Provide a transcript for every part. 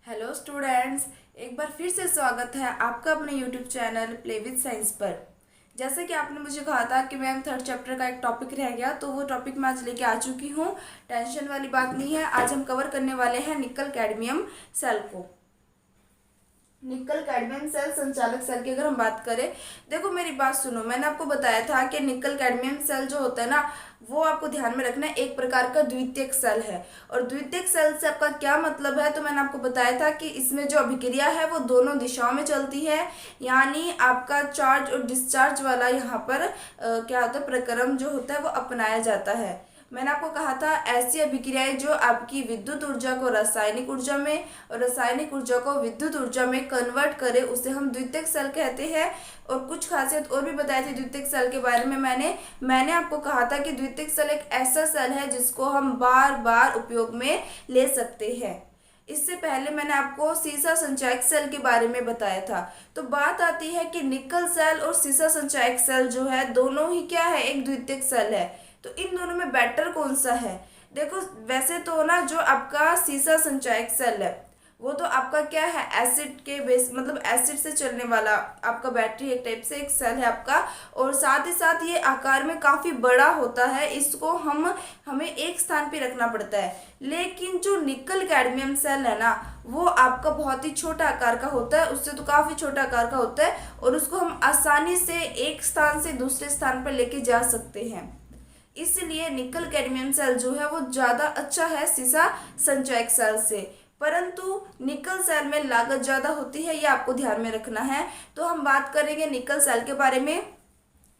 Hello students, एक बार फिर से स्वागत है आपका अपने YouTube channel play with science पर। जैसे कि आपने मुझे कहा था कि मैम थर्ड चैप्टर का एक टॉपिक रह गया, तो वो टॉपिक मैं आज लेके आ चुकी हूँ। टेंशन वाली बात नहीं है। आज हम कवर करने वाले हैं निकल कैडमियम सेल को। निकल कैडमियम सेल संचालक सेल की अगर हम बात करें, देखो मेरी बात सुनो। मैंने आपको बताया था कि निकल कैडमियम सेल जो होता है ना, वो आपको ध्यान में रखना है, एक प्रकार का द्वितीयक सेल है। और द्वितीयक सेल से आपका क्या मतलब है, तो मैंने आपको बताया था कि इसमें जो अभिक्रिया है वो दोनों दिशाओं में चलती है। यानी आपका चार्ज और डिस्चार्ज वाला यहाँ पर क्या होता है, प्रक्रम जो होता है वो अपनाया जाता है। मैंने आपको कहा था ऐसी अभिक्रियाएं जो आपकी विद्युत ऊर्जा को रासायनिक ऊर्जा में और रासायनिक ऊर्जा को विद्युत ऊर्जा में कन्वर्ट करे, उसे हम द्वितीयक सेल कहते हैं। और कुछ खासियत और भी बताई थी द्वितीयक सेल के बारे में। मैंने आपको कहा था कि द्वितीयक सेल एक ऐसा सेल है जिसको हम बार बार उपयोग में ले सकते हैं। इससे पहले मैंने आपको सीसा संचायक सेल के बारे में बताया था। तो बात आती है कि निकल सेल और सीसा संचायक सेल जो है, दोनों ही क्या है, एक द्वितीयक सेल है। तो इन दोनों में बेटर कौन सा है? देखो, वैसे तो ना जो आपका सीसा संचायक सेल है वो तो आपका क्या है, एसिड के बेस मतलब एसिड से चलने वाला आपका बैटरी एक टाइप से एक सेल है आपका। और साथ ही साथ ये आकार में काफ़ी बड़ा होता है, इसको हमें एक स्थान पे रखना पड़ता है। लेकिन जो निकल कैडमियम सेल है ना, वो आपका बहुत ही छोटा आकार का होता है, उससे तो काफ़ी छोटा आकार का होता है। और उसको हम आसानी से एक स्थान से दूसरे स्थान पर लेके जा सकते हैं। इसलिए निकल कैडमियम सेल जो है वो ज़्यादा अच्छा है सीसा संचयक सेल से। परंतु निकल सेल में लागत ज़्यादा होती है, ये आपको ध्यान में रखना है। तो हम बात करेंगे निकल सेल के बारे में।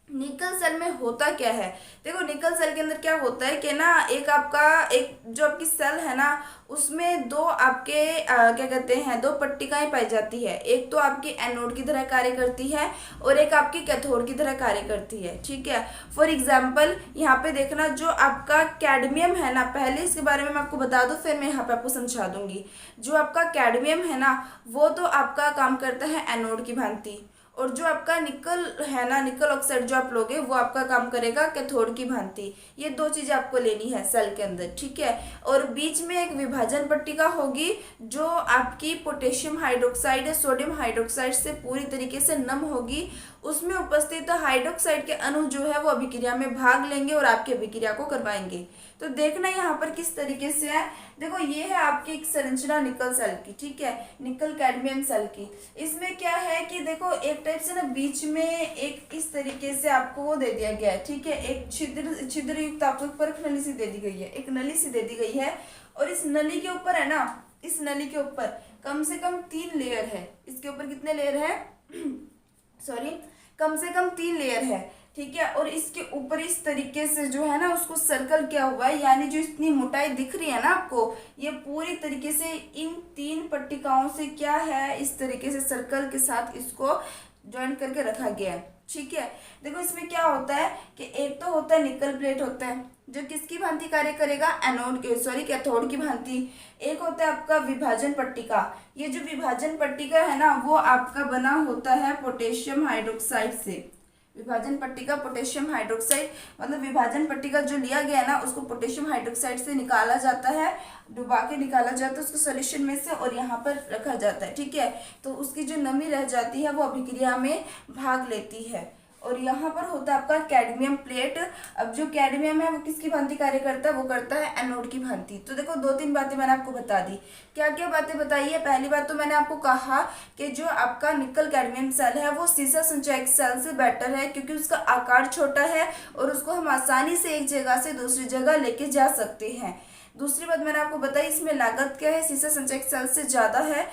निकल सेल में होता क्या है? देखो, निकल सेल के अंदर क्या होता है कि ना, एक जो आपकी सेल है ना, उसमें दो आपके क्या कहते हैं, दो पट्टिकाएं पाई जाती है। एक तो आपकी एनोड की तरह कार्य करती है और एक आपकी कैथोड की तरह कार्य करती है। ठीक है। फॉर एग्जाम्पल यहाँ पे देखना, जो आपका कैडमियम है ना, पहले इसके बारे में मैं आपको बता दूं, फिर मैं यहाँ पे आपको समझा दूंगी। जो आपका कैडमियम है ना, वो तो आपका काम करता है एनोड की भांति। और जो आपका निकल है ना, निकल ऑक्साइड जो आप लोगे, वो आपका काम करेगा कैथोड की भांति। ये दो चीजें आपको लेनी है सेल के अंदर। ठीक है। और बीच में एक विभाजन पट्टिका होगी जो आपकी पोटेशियम हाइड्रोक्साइड या सोडियम हाइड्रोक्साइड से पूरी तरीके से नम होगी। उसमें उपस्थित हाइड्रोक्साइड के अणु जो है वो अभिक्रिया में भाग लेंगे और आपकी अभिक्रिया को करवाएंगे। तो देखना यहाँ पर किस तरीके से है। देखो, ये है आपकी एक संरचना निकल सेल की। ठीक है, निकल कैडमियम सेल की। इसमें क्या है कि देखो, एक टाइप से ना बीच में एक इस तरीके से आपको वो दे दिया गया है। ठीक है, एक छिद्र युक्त आपको एक परख नली सी दे दी गई है, एक नली सी दे दी गई है। और इस नली के ऊपर है ना, इस नली के ऊपर कम से कम 3 लेयर है। इसके ऊपर कितने लेयर है? सॉरी, कम से कम 3 लेयर है। ठीक है। और इसके ऊपर इस तरीके से जो है ना, उसको सर्कल किया हुआ है। यानी जो इतनी मोटाई दिख रही है ना आपको, ये पूरी तरीके से इन 3 पट्टिकाओं से क्या है, इस तरीके से सर्कल के साथ इसको ज्वाइन करके रखा गया है। ठीक है। देखो, इसमें क्या होता है कि एक तो होता है निकल प्लेट होता है, जो किसकी भांति कार्य करेगा, एनोड के सॉरी कैथोड की भांति। एक होता है आपका विभाजन पट्टिका। ये जो विभाजन पट्टिका है ना, वो आपका बना होता है पोटेशियम हाइड्रोक्साइड से। विभाजन पट्टिका पोटेशियम हाइड्रोक्साइड, मतलब विभाजन पट्टिका जो लिया गया है ना, उसको पोटेशियम हाइड्रोक्साइड से निकाला जाता है, डुबा के निकाला जाता है उसको सोल्यूशन में से, और यहाँ पर रखा जाता है। ठीक है। तो उसकी जो नमी रह जाती है वो अभिक्रिया में भाग लेती है। और यहाँ पर होता है आपका कैडमियम प्लेट। अब जो कैडमियम है वो किसकी भांति कार्य करता है, वो करता है एनोड की भांति। तो देखो, 2-3 बातें मैंने आपको बता दी। क्या क्या बातें बताई है? पहली बात तो मैंने आपको कहा कि जो आपका निकल कैडमियम सेल है वो सीसा संचयक सेल से बेटर है, क्योंकि उसका आकार छोटा है और उसको हम आसानी से एक जगह से दूसरी जगह लेके जा सकते हैं। दूसरी बात मैंने आपको बताई, इसमें लागत क्या है, सीसा संचयक सेल से ज़्यादा है।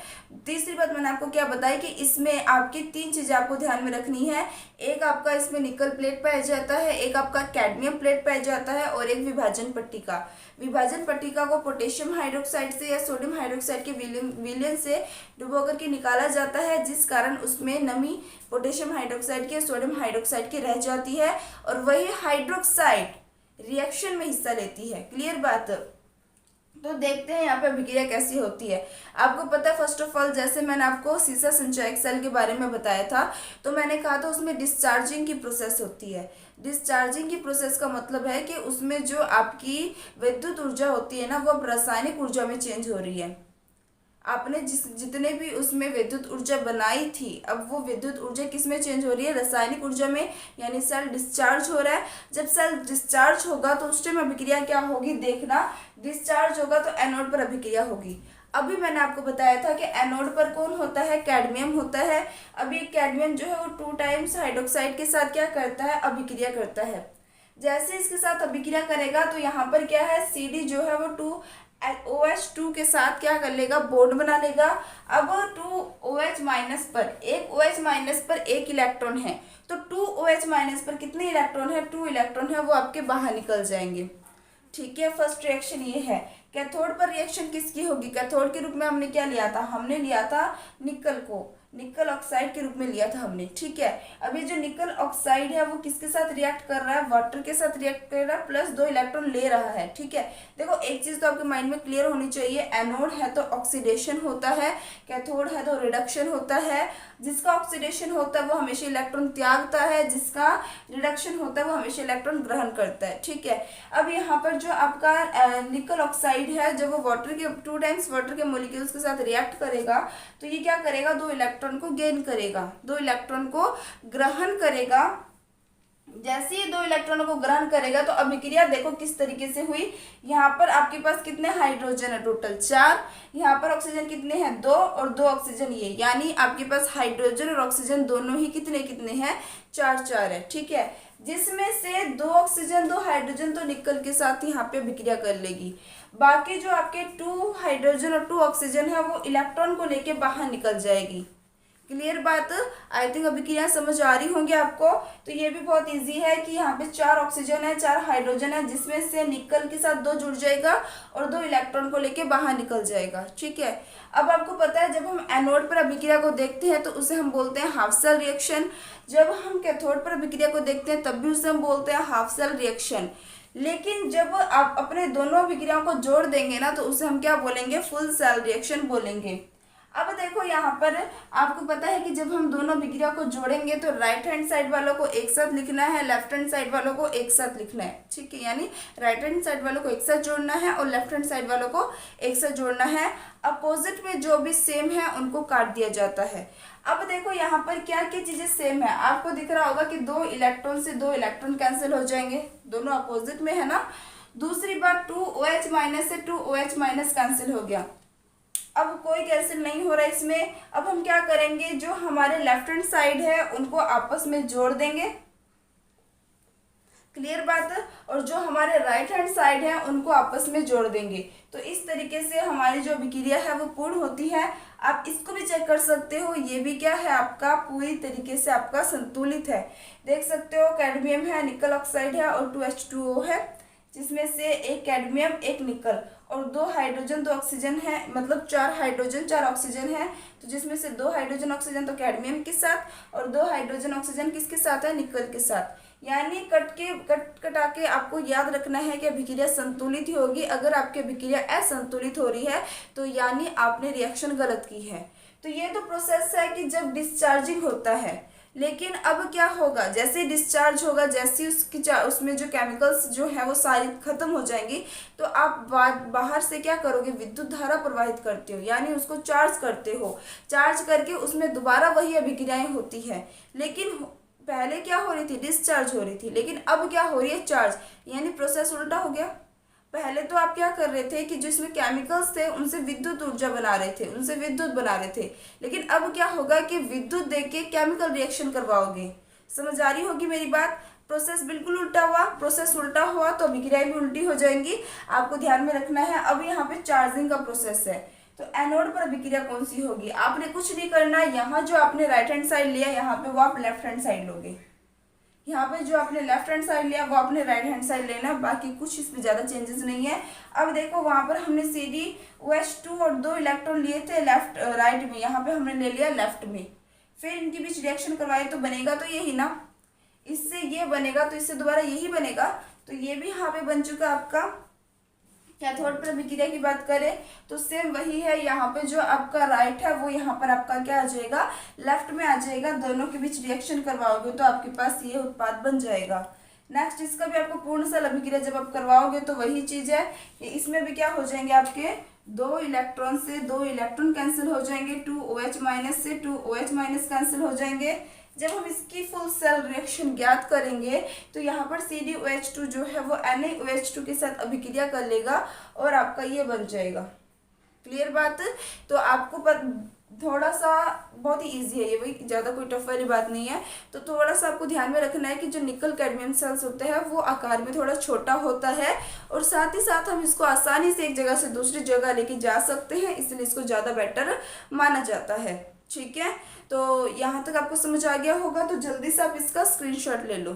तीसरी बात मैंने आपको क्या बताई कि इसमें आपकी 3 चीज़ें आपको ध्यान में रखनी है। एक आपका इसमें निकल प्लेट पाया जाता है, एक आपका कैडमियम प्लेट पाया जाता है, और एक विभाजन पट्टिका। विभाजन पट्टिका को पोटेशियम हाइड्रोक्साइड से या सोडियम हाइड्रोक्साइड के विलयन से डुबो करके निकाला जाता है, जिस कारण उसमें नमी पोटेशियम हाइड्रोक्साइड की, सोडियम हाइड्रोक्साइड की रह जाती है, और वही हाइड्रोक्साइड रिएक्शन में हिस्सा लेती है। क्लियर बात? तो देखते हैं यहाँ पे अभिक्रिया कैसी होती है। आपको पता है, फर्स्ट ऑफ ऑल, जैसे मैंने आपको सीसा संचयक सेल के बारे में बताया था, तो मैंने कहा था उसमें डिस्चार्जिंग की प्रोसेस होती है। डिस्चार्जिंग की प्रोसेस का मतलब है कि उसमें जो आपकी विद्युत ऊर्जा होती है ना, वो अब रासायनिक ऊर्जा में चेंज हो रही है। आपने जितने भी उसमें विद्युत ऊर्जा बनाई थी, अब वो विद्युत ऊर्जा किस में चेंज हो रही है, रासायनिक ऊर्जा में, यानी सेल डिस्चार्ज हो रहा है। जब सेल डिस्चार्ज होगा तो उस टाइम अभिक्रिया क्या होगी, देखना, डिस्चार्ज होगा तो एनोड पर अभिक्रिया होगी। अभी मैंने आपको बताया था कि एनोड पर कौन होता है, कैडमियम होता है। अभी कैडमियम जो है वो 2 टाइम्स हाइड्रोक्साइड के साथ क्या करता है, अभिक्रिया करता है। जैसे इसके साथ अभिक्रिया करेगा तो यहाँ पर क्या है, Cd जो है वो 2OH2 के साथ क्या कर लेगा, बॉन्ड बना लेगा। अब 2OH माइनस पर, एक OH माइनस पर एक इलेक्ट्रॉन है, तो 2OH माइनस पर कितने इलेक्ट्रॉन है, 2 इलेक्ट्रॉन है, वो आपके बाहर निकल जाएंगे। ठीक है, फर्स्ट रिएक्शन ये है। कैथोड पर रिएक्शन किसकी होगी, कैथोड के रूप में हमने क्या लिया था, हमने लिया था निकल को, निकल ऑक्साइड के रूप में लिया था हमने। ठीक है, अब ये जो निकल ऑक्साइड है वो किसके साथ रिएक्ट कर रहा है, वाटर के साथ रिएक्ट कर रहा है, प्लस 2 इलेक्ट्रॉन ले रहा है। ठीक है, देखो एक चीज तो आपके माइंड में क्लियर होनी चाहिए, एनोड है तो ऑक्सीडेशन होता है, कैथोड है तो रिडक्शन होता है। जिसका ऑक्सीडेशन होता है वो हमेशा इलेक्ट्रॉन त्यागता है, जिसका रिडक्शन होता है वो हमेशा इलेक्ट्रॉन ग्रहण करता है। ठीक है, अब यहाँ पर जो आपका निकल ऑक्साइड है, जब वो वाटर के 2 टाइम्स वाटर के मोलिक्यूल्स के साथ रिएक्ट करेगा तो ये क्या करेगा, 2 इलेक्ट्रॉन को गेन करेगा, 2 इलेक्ट्रॉन को ग्रहण करेगा। जैसे ही 2 इलेक्ट्रॉनों को ग्रहण करेगा तो अभिक्रिया देखो किस तरीके से हुई। यहाँ पर आपके पास कितने हाइड्रोजन है, टोटल 4, यहाँ पर ऑक्सीजन कितने हैं, 2, और 2 ऑक्सीजन ये, यानी आपके पास हाइड्रोजन और ऑक्सीजन दोनों ही कितने कितने हैं, 4 है। ठीक है, जिसमें से 2 ऑक्सीजन 2 हाइड्रोजन तो निकल के साथ यहाँ पे अभिक्रिया कर लेगी, बाकी जो आपके 2 हाइड्रोजन और 2 ऑक्सीजन है वो इलेक्ट्रॉन को लेके बाहर निकल जाएगी। क्लियर बात, आई थिंक अभिक्रिया समझ आ रही होंगी आपको। तो ये भी बहुत इजी है कि यहाँ पे 4 ऑक्सीजन है, 4 हाइड्रोजन है, जिसमें से निकल के साथ 2 जुड़ जाएगा और 2 इलेक्ट्रॉन को लेके बाहर निकल जाएगा। ठीक है, अब आपको पता है जब हम एनोड पर अभिक्रिया को देखते हैं तो उसे हम बोलते हैं हाफ सेल रिएक्शन, जब हम कैथोड पर अभिक्रिया को देखते हैं तब भी उसे हम बोलते हैं हाफ सेल रिएक्शन। लेकिन जब आप अपने दोनों अभिक्रियाओं को जोड़ देंगे ना तो उसे हम क्या बोलेंगे, फुल सेल रिएक्शन बोलेंगे। अब देखो यहाँ पर आपको पता है कि जब हम दोनों अभिक्रिया को जोड़ेंगे तो राइट हैंड साइड वालों को एक साथ लिखना है, लेफ्ट हैंड साइड वालों को एक साथ लिखना है। ठीक है, यानी राइट हैंड साइड वालों को एक साथ जोड़ना है और लेफ्ट हैंड साइड वालों को एक साथ जोड़ना है। अपोजिट में जो भी सेम है उनको काट दिया जाता है। अब देखो यहाँ पर क्या क्या चीजें सेम है, आपको दिख रहा होगा कि 2 इलेक्ट्रॉन से 2 इलेक्ट्रॉन कैंसिल हो जाएंगे, दोनों अपोजिट में है ना। दूसरी बात 2OH माइनस से 2OH माइनस कैंसिल हो गया, अब कोई कैंसिल नहीं हो रहा है इसमें। अब हम क्या करेंगे, जो हमारे लेफ्ट हैंड साइड है उनको आपस में जोड़ देंगे, क्लियर बात है, और जो हमारे राइट हैंड साइड है उनको आपस में जोड़ देंगे। तो इस तरीके से हमारी जो अभिक्रिया है वो पूर्ण होती है। आप इसको भी चेक कर सकते हो, ये भी क्या है आपका पूरी तरीके से आपका संतुलित है। देख सकते हो कैडमियम है, निकल ऑक्साइड है और 2H2O है, जिसमें से एक कैडमियम एक निकल और 2 हाइड्रोजन 2 ऑक्सीजन है, मतलब 4 हाइड्रोजन 4 ऑक्सीजन है। तो जिसमें से 2 हाइड्रोजन ऑक्सीजन तो कैडमियम के साथ और 2 हाइड्रोजन ऑक्सीजन किसके साथ है, निकल के साथ। यानी कट कटा के आपको याद रखना है कि अभिक्रिया संतुलित ही होगी। अगर आपकी अभिक्रिया असंतुलित हो रही है तो यानी आपने रिएक्शन गलत की है। तो ये तो प्रोसेस है कि जब डिस्चार्जिंग होता है, लेकिन अब क्या होगा, जैसे ही डिस्चार्ज होगा, जैसे उसकी उसमें जो केमिकल्स जो है वो सारी खत्म हो जाएंगी, तो आप बाहर से क्या करोगे, विद्युत धारा प्रवाहित करते हो, यानी उसको चार्ज करते हो। चार्ज करके उसमें दोबारा वही अभिक्रियाएं होती है। लेकिन पहले क्या हो रही थी, डिस्चार्ज हो रही थी, लेकिन अब क्या हो रही है, चार्ज, यानी प्रोसेस उल्टा हो गया। पहले तो आप क्या कर रहे थे कि जिसमें केमिकल्स थे उनसे विद्युत ऊर्जा बना रहे थे, उनसे विद्युत बना रहे थे, लेकिन अब क्या होगा कि विद्युत देके केमिकल रिएक्शन करवाओगे। समझ आ रही होगी मेरी बात, प्रोसेस बिल्कुल उल्टा हुआ। प्रोसेस उल्टा हुआ तो अभिक्रियाएं भी उल्टी हो जाएंगी, आपको ध्यान में रखना है। अब यहाँ पे चार्जिंग का प्रोसेस है, तो एनोड पर अभिक्रिया कौन सी होगी, आपने कुछ नहीं करना। यहाँ जो आपने राइट हैंड साइड लिया, यहाँ पे वो आप लेफ्ट हैंड साइड लोगे। यहाँ पे जो आपने लेफ्ट हैंड साइड लिया वो आपने राइट हैंड साइड लेना, बाकी कुछ इसमें ज़्यादा चेंजेस नहीं है। अब देखो वहाँ पर हमने CdOH2 और 2 इलेक्ट्रॉन लिए थे लेफ्ट राइट में, यहाँ पे हमने ले लिया लेफ्ट में। फिर इनके बीच रिएक्शन करवाए तो बनेगा तो यही ना, इससे ये बनेगा तो इससे दोबारा यही बनेगा। तो ये भी यहाँ पे बन चुका आपका। कैथोड पर अभिक्रिया की बात करें तो सेम वही है, यहाँ पे जो आपका राइट है वो यहाँ पर आपका क्या आ जाएगा, लेफ्ट में आ जाएगा। दोनों के बीच रिएक्शन करवाओगे तो आपके पास ये उत्पाद बन जाएगा। नेक्स्ट इसका भी आपको पूर्ण सेल अभिक्रिया जब आप करवाओगे तो वही चीज़ है, इसमें भी क्या हो जाएंगे आपके दो इलेक्ट्रॉन से दो इलेक्ट्रॉन कैंसिल हो जाएंगे, 2OH माइनस से 2OH माइनस कैंसिल हो जाएंगे। जब हम इसकी फुल सेल रिएक्शन ज्ञात करेंगे तो यहाँ पर CdOH2 जो है वो NaOH2 के साथ अभिक्रिया कर लेगा और आपका ये बन जाएगा। क्लियर बात। तो आपको थोड़ा सा बहुत ही इजी है ये, वही ज़्यादा कोई टफ वाली बात नहीं है। तो थोड़ा सा आपको ध्यान में रखना है कि जो निकल कैडमियम सेल्स होते हैं वो आकार में थोड़ा छोटा होता है और साथ ही साथ हम इसको आसानी से एक जगह से दूसरी जगह लेके जा सकते हैं, इसलिए इसको ज़्यादा बेटर माना जाता है। ठीक है, तो यहाँ तक आपको समझ आ गया होगा, तो जल्दी से आप इसका स्क्रीनशॉट ले लो।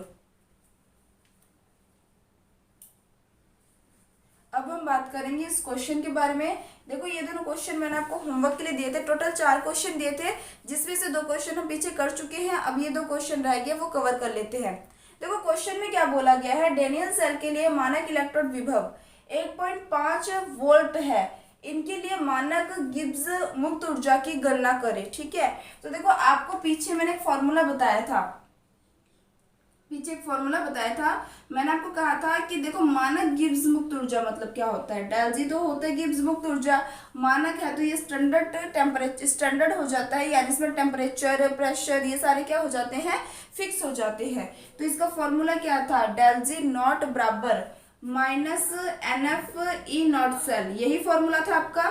अब हम बात करेंगे इस क्वेश्चन के बारे में। देखो ये दोनों क्वेश्चन मैंने आपको होमवर्क के लिए दिए थे, टोटल 4 क्वेश्चन दिए थे, जिसमें से 2 क्वेश्चन हम पीछे कर चुके हैं। अब ये 2 क्वेश्चन रह गए, वो कवर कर लेते हैं। देखो क्वेश्चन में क्या बोला गया है, डेनियल सेल के लिए मानक इलेक्ट्रोड विभव 1.5 वोल्ट है, इनके लिए मानक गिब्स मुक्त ऊर्जा की गणना करें। ठीक है, तो देखो आपको पीछे मैंने एक फॉर्मूला बताया था, मैंने आपको कहा था कि देखो मानक गिब्स मुक्त ऊर्जा मतलब क्या होता है, डेल जी तो होता है गिब्स मुक्त ऊर्जा, मानक है तो ये स्टैंडर्ड हो जाता है, यानी इसमें टेम्परेचर प्रेशर ये सारे क्या हो जाते हैं, फिक्स हो जाते हैं। तो इसका फॉर्मूला क्या था, डेल जी नॉट बराबर माइनस NF E0 सेल, यही फॉर्मूला था आपका।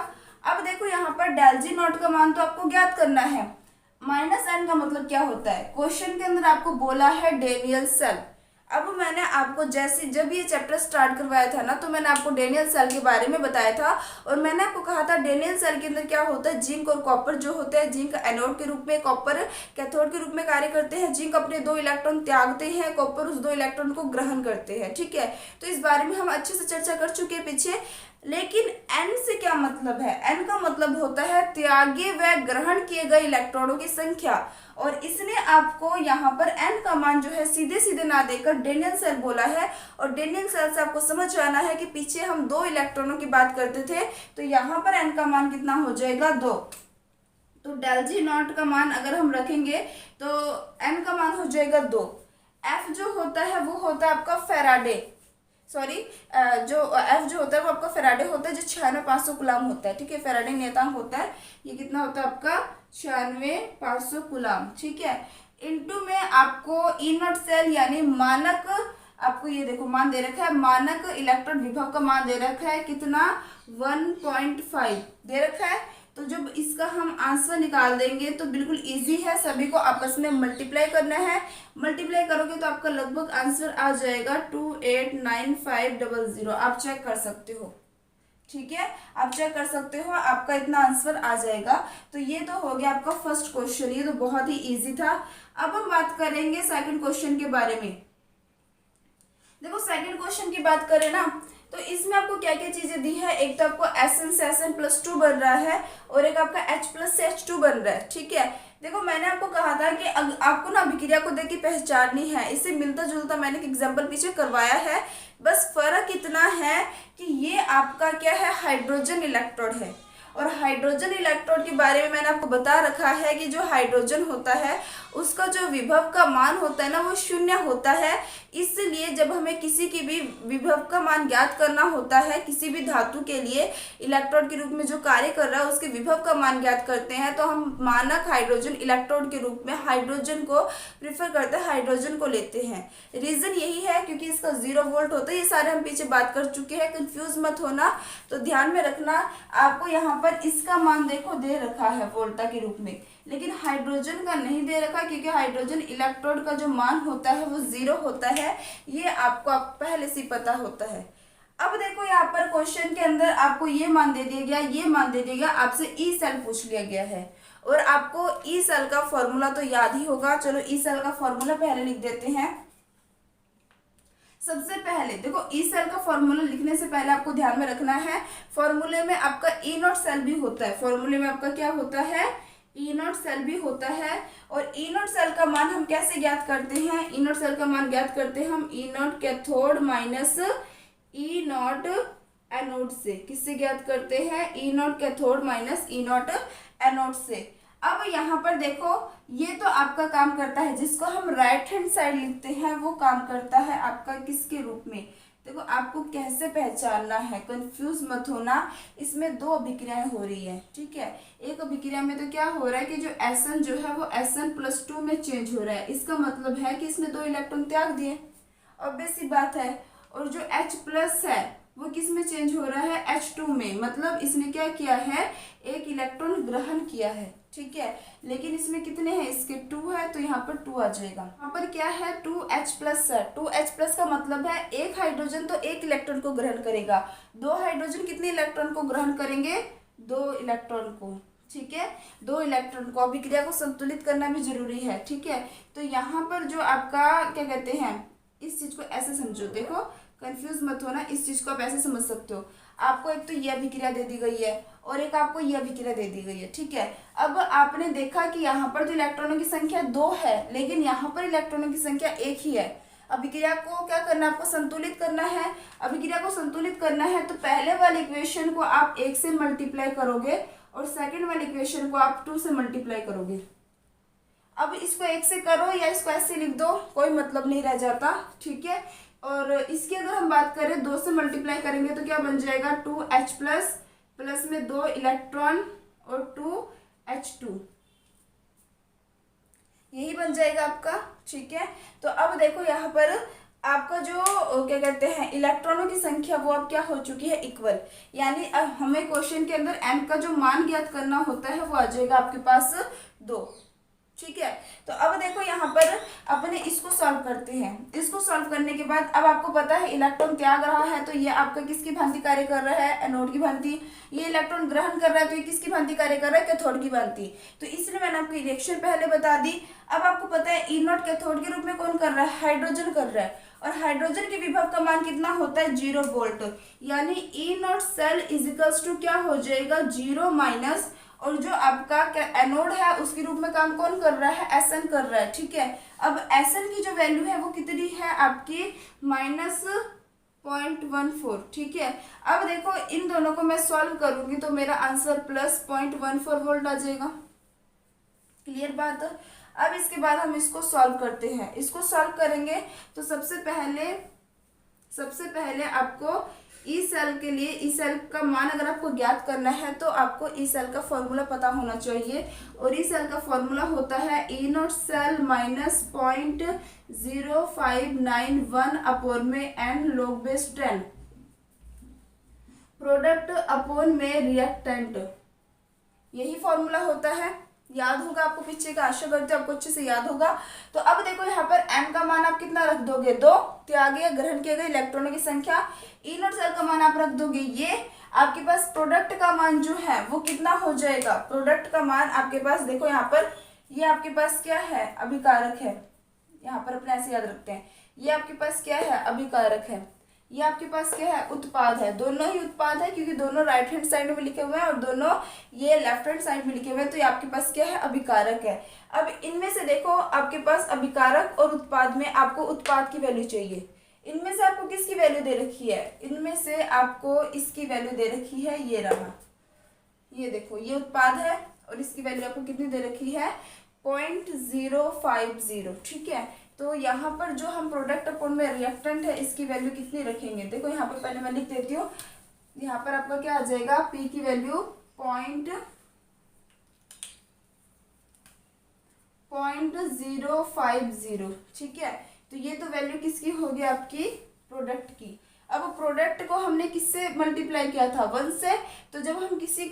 अब देखो यहाँ पर डेल जी नॉट का मान तो आपको ज्ञात करना है, माइनस n का मतलब क्या होता है, क्वेश्चन के अंदर आपको बोला है डेनियल सेल। अब मैंने आपको जैसे जब ये चैप्टर स्टार्ट करवाया था ना, तो मैंने आपको डेनियल सेल के बारे में बताया था और मैंने आपको कहा था डेनियल सेल के अंदर क्या होता है, जिंक और कॉपर जो होते हैं, जिंक एनोड के रूप में, कॉपर कैथोड के रूप में कार्य करते हैं। जिंक अपने 2 इलेक्ट्रॉन त्यागते हैं, कॉपर उस 2 इलेक्ट्रॉन को ग्रहण करते हैं। ठीक है, तो इस बारे में हम अच्छे से चर्चा कर चुके हैं पीछे। लेकिन n से क्या मतलब है, n का मतलब होता है त्यागे व ग्रहण किए गए इलेक्ट्रॉनों की संख्या, और इसने आपको यहाँ पर n का मान जो है सीधे सीधे ना देकर डेनियल सेल बोला है। और डेनियल सेल से आपको समझ आना है कि पीछे हम 2 इलेक्ट्रॉनों की बात करते थे, तो यहाँ पर n का मान कितना हो जाएगा, 2। तो डेल जी नॉट का मान अगर हम रखेंगे तो n का मान हो जाएगा 2। f जो होता है वो होता है आपका फेराडे, जो F जो होता है वो आपका फेराडे होता है, जो 96,500 कूलाम होता है। ठीक है, फेराडे नियतांक होता है, ये कितना होता है आपका 96,500 कूलाम। ठीक है, इनटू में आपको E0 सेल यानी मानक, आपको ये देखो मान दे रखा है, मानक इलेक्ट्रॉन विभव का मान दे रखा है कितना, 1.5 दे रखा है। तो जब इसका हम आंसर निकाल देंगे तो बिल्कुल इजी है, सभी को आपस में मल्टीप्लाई करना है। मल्टीप्लाई करोगे तो आपका लगभग आंसर आ जाएगा 289500, आप चेक कर सकते हो। ठीक है, आप चेक कर सकते हो, आपका इतना आंसर आ जाएगा। तो ये तो हो गया आपका फर्स्ट क्वेश्चन, ये तो बहुत ही इजी था। अब हम बात करेंगे सेकंड क्वेश्चन के बारे में। देखो सेकंड क्वेश्चन की बात करें ना, तो इसमें आपको क्या क्या चीजें दी है, एक तो आपको SN से SN+2 बन रहा है और एक आपका H+ से H2 बन रहा है। ठीक है, देखो मैंने आपको कहा था कि आपको ना अभिक्रिया को देख के पहचाननी है, इससे मिलता जुलता मैंने एक एग्जाम्पल पीछे करवाया है, बस फर्क इतना है कि ये आपका क्या है, हाइड्रोजन इलेक्ट्रोड है। और हाइड्रोजन इलेक्ट्रोड के बारे में मैंने आपको बता रखा है कि जो हाइड्रोजन होता है उसका जो विभव का मान होता है ना वो 0 होता है। इसलिए जब हमें किसी की भी विभव का मान ज्ञात करना होता है, किसी भी धातु के लिए इलेक्ट्रोड के रूप में जो कार्य कर रहा है उसके विभव का मान ज्ञात करते हैं, तो हम मानक हाइड्रोजन इलेक्ट्रोड के रूप में हाइड्रोजन को प्रिफर करते हैं, हाइड्रोजन को लेते हैं। रीजन यही है क्योंकि इसका 0 वोल्ट होता है, ये सारे हम पीछे बात कर चुके हैं, कंफ्यूज मत होना। तो ध्यान में रखना, आपको यहाँ पर इसका मान देखो दे रखा है वोल्टा के रूप में, लेकिन हाइड्रोजन का नहीं दे रखा क्योंकि हाइड्रोजन इलेक्ट्रोड का जो मान होता है वो 0 होता है, ये आपको पहले से पता होता है। अब देखो यहाँ पर क्वेश्चन के अंदर आपको ये मान दे दिया गया, ये मान दे दिया गया, आपसे ई सेल पूछ लिया गया है और आपको ई सेल का फॉर्मूला तो याद ही होगा। चलो ई सेल का फॉर्मूला पहले लिख देते हैं। सबसे पहले देखो ई सेल का फॉर्मूला लिखने से पहले आपको ध्यान में रखना है, फॉर्मूले में आपका E0 सेल भी होता है, फॉर्मूले में आपका क्या होता है, E0 सेल भी होता है। और E0 सेल का मान हम कैसे ज्ञात करते हैं, E0 सेल का मान ज्ञात करते हैं हम E0 cathode minus E0 anode से। किससे ज्ञात करते हैं, E0 cathode minus E0 anode से। अब यहाँ पर देखो ये तो आपका काम करता है, जिसको हम राइट हैंड साइड लिखते हैं वो काम करता है आपका किसके रूप में, देखो आपको कैसे पहचानना है, कंफ्यूज मत होना। इसमें दो अभिक्रियाएं हो रही है, ठीक है। एक अभिक्रिया में तो क्या हो रहा है कि जो Sn जो है वो Sn+2 में चेंज हो रहा है, इसका मतलब है कि इसने 2 इलेक्ट्रॉन त्याग दिए, ऑब्वियस सी बात है। और जो H+ है वो किस में चेंज हो रहा है, H2 में, मतलब इसने क्या किया है, एक इलेक्ट्रॉन ग्रहण किया है, ठीक है। लेकिन इसमें कितने हैं, इसके 2 है, तो यहाँ पर 2 आ जाएगा। यहाँ पर क्या है, 2H+ है। 2H+ का मतलब है एक हाइड्रोजन तो एक इलेक्ट्रॉन को ग्रहण करेगा, 2 हाइड्रोजन कितने इलेक्ट्रॉन को ग्रहण करेंगे, 2 इलेक्ट्रॉन को, ठीक है। 2 इलेक्ट्रॉन को, अभिक्रिया को संतुलित करना भी जरूरी है, ठीक है। तो यहाँ पर जो आपका क्या कहते हैं, इस चीज को ऐसे समझो, देखो कंफ्यूज मत होना, इस चीज को आप ऐसे समझ सकते हो। आपको एक तो यह अभिक्रिया दे दी गई है और एक आपको यह अभिक्रिया दे दी गई है, ठीक है। अब आपने देखा कि यहाँ पर जो इलेक्ट्रॉनों की संख्या 2 है, लेकिन यहाँ पर इलेक्ट्रॉनों की संख्या 1 ही है। अभिक्रिया को क्या करना है, आपको संतुलित करना है। अभिक्रिया को संतुलित करना है तो पहले वाले इक्वेशन को आप 1 से मल्टीप्लाई करोगे और सेकेंड वाले इक्वेशन को आप 2 से मल्टीप्लाई करोगे। अब इसको 1 से करो या इसको ऐसे लिख दो, कोई मतलब नहीं रह जाता, ठीक है। और इसकी अगर हम बात करें 2 से मल्टीप्लाई करेंगे तो क्या बन जाएगा, 2H+ प्लस में 2 इलेक्ट्रॉन और 2H2, यही बन जाएगा आपका, ठीक है। तो अब देखो यहाँ पर आपका जो क्या कहते हैं इलेक्ट्रॉनों की संख्या वो अब क्या हो चुकी है, इक्वल। यानी अब हमें क्वेश्चन के अंदर m का जो मान ज्ञात करना होता है वो आ जाएगा आपके पास 2, ठीक है। तो अब देखो यहाँ पर अपने इसको सॉल्व करते हैं। इसको सॉल्व करने के बाद अब आपको पता है इलेक्ट्रॉन त्याग रहा है तो ये आपका किसकी भांति कार्य कर रहा है, एनोड की भांति। ये इलेक्ट्रॉन ग्रहण कर रहा है तो ये किसकी भांति कार्य कर रहा है, कैथोड की भांति। तो इसलिए मैंने आपको रिएक्शन पहले बता दी। अब आपको पता है E0 कैथोड के रूप में कौन कर रहा है, हाइड्रोजन कर रहा है, और हाइड्रोजन के विभव का मान कितना होता है, 0 वोल्ट। यानी E0 सेल इजिकल्स टू क्या हो जाएगा, 0 माइनस, और जो आपका एनोड है उसके रूप में काम कौन कर रहा है, Sn कर रहा है, ठीक है। अब Sn की जो वैल्यू है वो कितनी है आपकी, -0.14, ठीक है। अब देखो इन दोनों को मैं सॉल्व करूंगी तो मेरा आंसर +0.14 वोल्ट आ जाएगा, क्लियर बात। अब इसके बाद हम इसको सॉल्व करते हैं। इसको सॉल्व करेंगे तो सबसे पहले आपको ई सेल के लिए, ई सेल का मान अगर आपको ज्ञात करना है तो आपको ई सेल का फॉर्मूला पता होना चाहिए। और ई सेल का फॉर्मूला होता है E0 सेल -0.0591 अपॉन में n log base 10 product upon में रिएक्टेंट, यही फॉर्मूला होता है। याद होगा आपको, पीछे का आशा करते हो आपको अच्छे से याद होगा। तो अब देखो यहाँ पर m का मान आप कितना रख दोगे, 2, त्यागे ग्रहण किए गए इलेक्ट्रॉनों की संख्या। E0 सेल का मान आप रख दोगे ये। आपके पास प्रोडक्ट का मान जो है वो कितना हो जाएगा, प्रोडक्ट का मान आपके पास देखो यहाँ पर, ये आपके पास क्या है, अभिकारक है। यहाँ पर अपने ऐसे याद रखते हैं, ये आपके पास क्या है, अभिकारक है। ये आपके पास क्या है, उत्पाद है। दोनों ही उत्पाद है क्योंकि दोनों राइट हैंड साइड में लिखे हुए हैं और दोनों ये लेफ्ट हैंड साइड में लिखे हुए हैं, तो ये आपके पास क्या है, अभिकारक है। अब इनमें से देखो आपके पास अभिकारक और उत्पाद में आपको उत्पाद की वैल्यू चाहिए। इनमें से आपको किसकी वैल्यू दे रखी है, इनमें से आपको इसकी वैल्यू दे रखी है, ये रहा, ये देखो ये उत्पाद है और इसकी वैल्यू आपको कितनी दे रखी है, 0.050, ठीक है। तो यहाँ पर जो हम प्रोडक्ट अपॉन में रिएक्टेंट है इसकी वैल्यू कितनी रखेंगे, देखो यहाँ पर पहले मैं लिख देती हूँ। यहाँ पर आपका क्या आ जाएगा, P की वैल्यू 0.050, ठीक है। तो ये तो वैल्यू किसकी होगी, आपकी प्रोडक्ट की। अब प्रोडक्ट को हमने किससे मल्टीप्लाई किया था, 1 से। तो जब हम किसी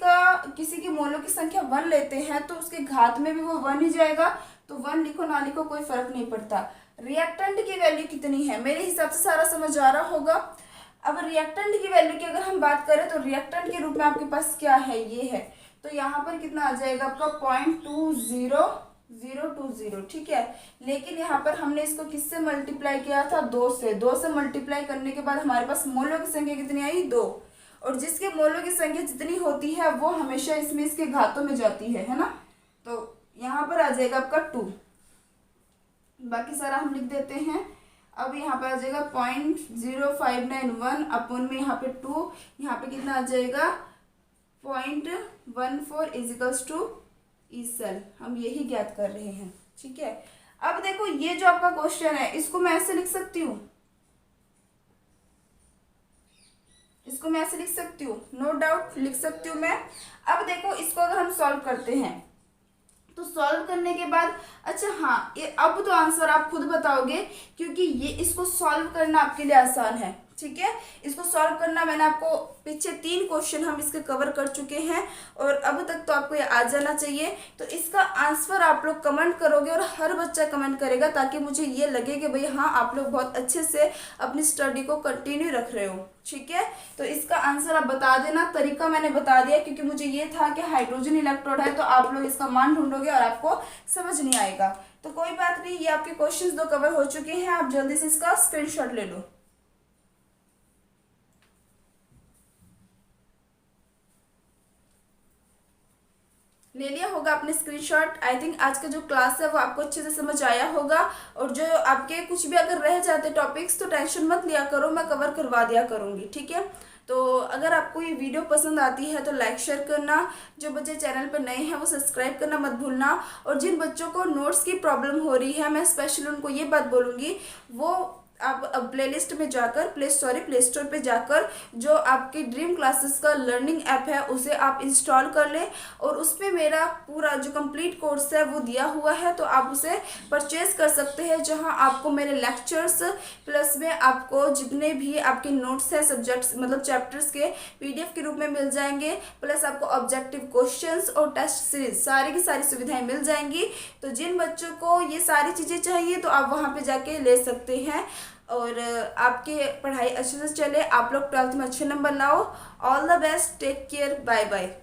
की मोलों की संख्या 1 लेते हैं तो उसके घात में भी वो 1 ही जाएगा। तो 1 लिखो ना लिखो कोई फर्क नहीं पड़ता। रिएक्टेंट की वैल्यू कितनी है, मेरे हिसाब से सारा समझ आ रहा होगा। अब रिएक्टेंट की वैल्यू की अगर हम बात करें तो रिएक्टेंट के रूप में आपके पास क्या है, ये है। तो यहाँ पर कितना आ जाएगा आपका 0.20020, ठीक है। लेकिन यहाँ पर हमने इसको किससे मल्टीप्लाई किया था, 2 से। 2 से मल्टीप्लाई करने के बाद हमारे पास मोलों की संख्या कितनी आई, 2। और जिसके मोलों की संख्या जितनी होती है वो हमेशा इसमें इसके घातों में जाती है ना। तो यहाँ पर आ जाएगा आपका 2, बाकी सारा हम लिख देते हैं। अब यहाँ पर आ जाएगा 0.0591 अपॉन में यहाँ पे 2, यहाँ पे कितना आ जाएगा 0.14 इजिकल्स टू ई सेल। हम यही ज्ञात कर रहे हैं, ठीक है। अब देखो ये जो आपका क्वेश्चन है इसको मैं ऐसे लिख सकती हूँ, इसको मैं ऐसे लिख सकती हूँ, नो डाउट लिख सकती हूँ मैं। अब देखो इसको अगर हम सॉल्व करते हैं तो सॉल्व करने के बाद, अच्छा हाँ, ये अब तो आंसर आप खुद बताओगे क्योंकि ये इसको सॉल्व करना आपके लिए आसान है। ठीक है, इसको सॉल्व करना, मैंने आपको पीछे 3 क्वेश्चन हम इसके कवर कर चुके हैं और अब तक तो आपको ये आ जाना चाहिए। तो इसका आंसर आप लोग कमेंट करोगे और हर बच्चा कमेंट करेगा ताकि मुझे ये लगे कि भाई हाँ आप लोग बहुत अच्छे से अपनी स्टडी को कंटिन्यू रख रहे हो। ठीक है, तो इसका आंसर आप बता देना। तरीका मैंने बता दिया क्योंकि मुझे ये था कि हाइड्रोजन इलेक्ट्रोड है तो आप लोग इसका मान ढूंढोगे और आपको समझ नहीं आएगा। तो कोई बात नहीं, ये आपके क्वेश्चंस 2 कवर हो चुके हैं, आप जल्दी से इसका स्क्रीनशॉट ले लो। ले लिया होगा आपने स्क्रीनशॉट। आई थिंक आज का जो क्लास है वो आपको अच्छे से समझ आया होगा और जो आपके कुछ भी अगर रह जाते टॉपिक्स तो टेंशन मत लिया करो, मैं कवर करवा दिया करूँगी। ठीक है, तो अगर आपको ये वीडियो पसंद आती है तो लाइक शेयर करना, जो बच्चे चैनल पर नए हैं वो सब्सक्राइब करना मत भूलना। और जिन बच्चों को नोट्स की प्रॉब्लम हो रही है मैं स्पेशली उनको ये बात बोलूँगी, वो आप अब प्लेलिस्ट में जाकर प्ले स्टोर पे जाकर जो आपकी ड्रीम क्लासेस का लर्निंग ऐप है उसे आप इंस्टॉल कर लें और उस पर मेरा पूरा जो कंप्लीट कोर्स है वो दिया हुआ है, तो आप उसे परचेज कर सकते हैं, जहां आपको मेरे लेक्चर्स प्लस में आपको जितने भी आपके नोट्स हैं सब्जेक्ट्स मतलब चैप्टर्स के पीडीएफ के रूप में मिल जाएंगे, प्लस आपको ऑब्जेक्टिव क्वेश्चंस और टेस्ट सीरीज सारी की सारी सुविधाएं मिल जाएंगी। तो जिन बच्चों को ये सारी चीज़ें चाहिए तो आप वहाँ पे जाके ले सकते हैं और आपकी पढ़ाई अच्छे से चले, आप लोग 12th में अच्छे नंबर लाओ। All the best, take care, bye bye.